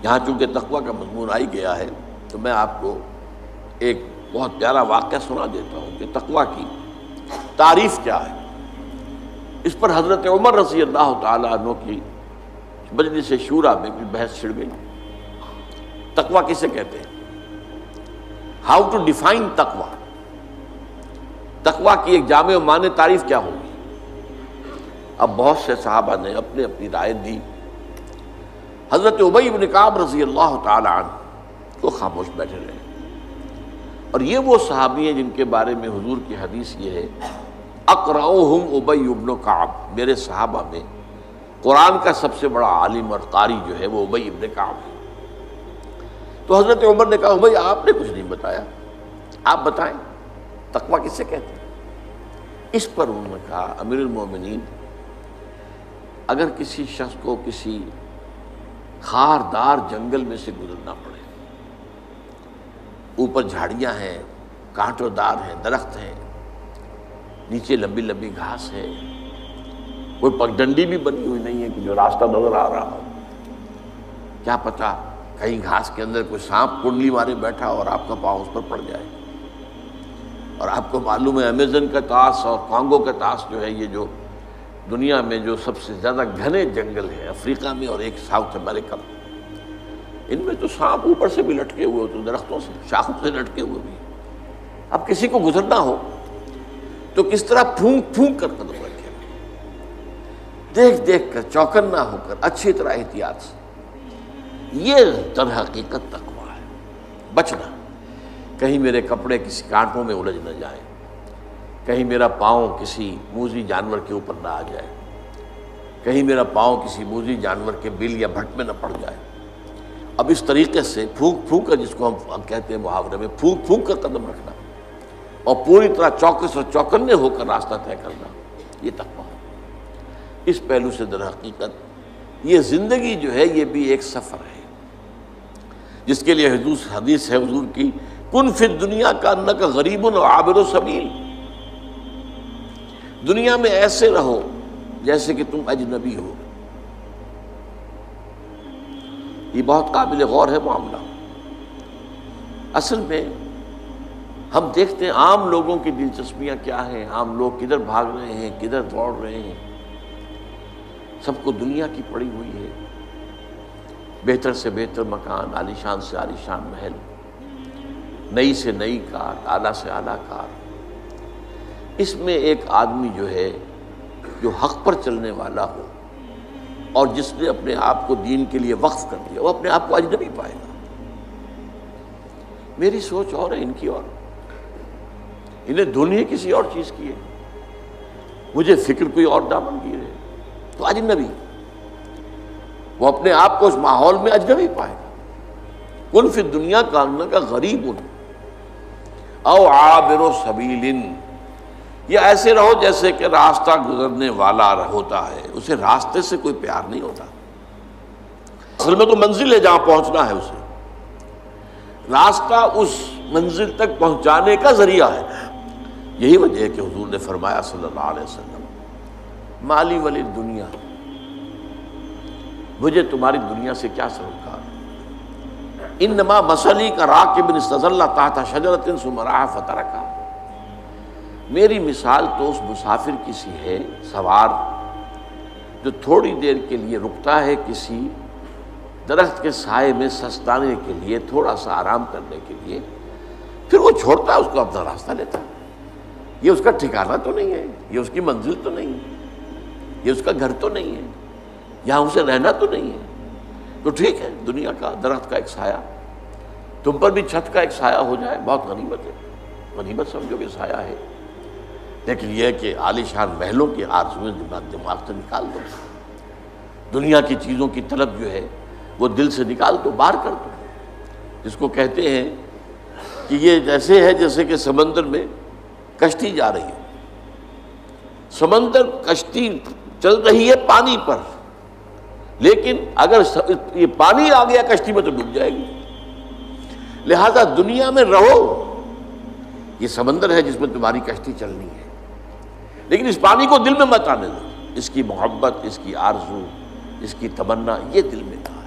یہاں چونکہ تقویٰ کا مضمون آ ہی گیا ہے تو میں آپ کو ایک بہت پیارا واقعہ سنا دیتا ہوں کہ تقویٰ کی تعریف کیا ہے۔ اس پر حضرت عمر رضی اللہ تعالیٰ عنہ کی مجلس شورا میں کوئی بحث چھڑ گئی، تقویٰ کسے کہتے ہیں، ہاؤ ٹو ڈیفائن تقویٰ، تقویٰ کی ایک جامع و معنی تعریف کیا ہوگی۔ اب بہت سے صحابہ نے اپنے اپنی رائے دی، حضرت ابی بن کعب رضی اللہ تعالی عنہ وہ خاموش بیٹھے رہے، اور یہ وہ صحابی ہیں جن کے بارے میں حضور کی حدیث یہ ہے اقرأہم ابی بن کعب، میرے صحابہ میں قرآن کا سب سے بڑا عالم اور قاری جو ہے وہ ابی بن کعب ہے۔ تو حضرت عمر نے کہا بھائی آپ نے کچھ نہیں بتایا، آپ بتائیں تقویٰ کسے کہتے ہیں۔ اس پر انہوں نے کہا امیر المومنین، اگر کسی شخص کو کسی خاردار جنگل میں سے گزرنا پڑے، اوپر جھاڑیاں ہیں، کانٹوں دار ہیں، درخت ہیں، نیچے لمبی لمبی گھاس ہے، کوئی پگڈنڈی بھی بنی ہوئی نہیں ہے کہ جو راستہ نظر آ رہا ہو، کیا پتہ کہیں گھاس کے اندر کوئی سانپ کنڈلی مارے بیٹھا اور آپ کا پاؤں اس پر پڑ جائے۔ اور آپ کو معلوم ہے امیزن کا طاس اور کانگو کا طاس جو ہے، یہ جو دنیا میں جو سب سے زیادہ گھنے جنگل ہے افریقہ میں اور ایک ساؤتھ امریکہ میں، ان میں تو سانپ اوپر سے بھی لٹکے ہوئے ہوتے، درختوں سے شاخوں سے لٹکے ہوئے بھی۔ اب کسی کو گزرنا ہو تو کس طرح پھونک پھونک کر قدم رکھے، دیکھ دیکھ کر، چوکن نہ ہو کر، اچھی طرح احتیاط سے۔ یہ در حقیقت تقویٰ ہے، بچنا، کہیں میرے کپڑے کسی کانٹوں میں الجھ نہ جائیں، کہیں میرا پاؤں کسی موذی جانور کے اوپر نہ آ جائے، کہیں میرا پاؤں کسی موذی جانور کے بل یا بھٹ میں نہ پڑ جائے۔ اب اس طریقے سے پھونک پھونک کر، جس کو ہم کہتے ہیں محاورے میں پھونک پھونک کر قدم رکھنا اور پوری طرح چوکس اور چوکنے ہو کر راستہ طے کرنا، یہ تقویٰ ہے۔ اس پہلو سے در حقیقت یہ زندگی جو ہے یہ بھی ایک سفر ہے، جس کے لیے حدیث ہے حضور کی، کن فی الدنیا کانک غریب و عابر سبیل، دنیا میں ایسے رہو جیسے کہ تم اجنبی ہو۔ یہ بہت قابل غور ہے معاملہ۔ اصل میں ہم دیکھتے ہیں عام لوگوں کی دلچسپیاں کیا ہیں، عام لوگ کدھر بھاگ رہے ہیں، کدھر دوڑ رہے ہیں، سب کو دنیا کی پڑی ہوئی ہے، بہتر سے بہتر مکان، عالیشان سے عالیشان محل، نئی سے نئی کار، اعلیٰ سے اعلیٰ کار۔ اس میں ایک آدمی جو ہے جو حق پر چلنے والا ہو اور جس نے اپنے آپ کو دین کے لیے وقف کر دیا، وہ اپنے آپ کو اجنبی پائے گا۔ میری سوچ اور ہے، ان کی اور، انہیں دنیا کسی اور چیز کی ہے، مجھے فکر کوئی اور دامن گیر ہے، تو اجنبی، وہ اپنے آپ کو اس ماحول میں اجنبی پائے گا۔ کن فی الدنیا کانک غریب او عابر سبیل، یہ ایسے رہو جیسے کہ راستہ گزرنے والا ہوتا ہے، اسے راستے سے کوئی پیار نہیں ہوتا، اصل میں تو منزل ہے جہاں پہنچنا ہے، اسے راستہ اس منزل تک پہنچانے کا ذریعہ ہے۔ یہی وجہ ہے کہ حضور نے فرمایا صلی اللہ علیہ وسلم، مالی ولی دنیا، مجھے تمہاری دنیا سے کیا سروکار، انما مثلی کا راکب استظل تحت شجرۃ ثم رعى فترکھا، میری مثال تو اس مسافر کی سی ہے، سوار جو تھوڑی دیر کے لیے رکتا ہے کسی درخت کے سائے میں سستانے کے لیے، تھوڑا سا آرام کرنے کے لیے، پھر وہ چھوڑتا ہے، اس کو اپنا راستہ لیتا ہے۔ یہ اس کا ٹھکانہ تو نہیں ہے، یہ اس کی منزل تو نہیں ہے، یہ اس کا گھر تو نہیں ہے، یہاں اسے رہنا تو نہیں ہے۔ تو ٹھیک ہے، دنیا کا درخت کا ایک سایہ تم پر بھی چھت کا ایک سایہ ہو جائے، بہت غنیمت ہے، غنیمت سمجھو کہ سایہ ہے۔ لیکن یہ ہے کہ عالیشان محلوں کی آرزویں دماغ سے نکال دو، دنیا کی چیزوں کی طلب جو ہے وہ دل سے نکال دو، باہر کر دو، جس کو کہتے ہیں کہ یہ جیسے ہے جیسے کہ سمندر میں کشتی جا رہی ہے، سمندر کشتی چل رہی ہے پانی پر، لیکن اگر یہ پانی آ گیا کشتی میں تو ڈوب جائے گی۔ لہذا دنیا میں رہو، یہ سمندر ہے جس میں تمہاری کشتی چلنی ہے، لیکن اس پانی کو دل میں مت آنے دو، اس کی محبت، اس کی آرزو، اس کی تمنا، یہ دل میں تھا۔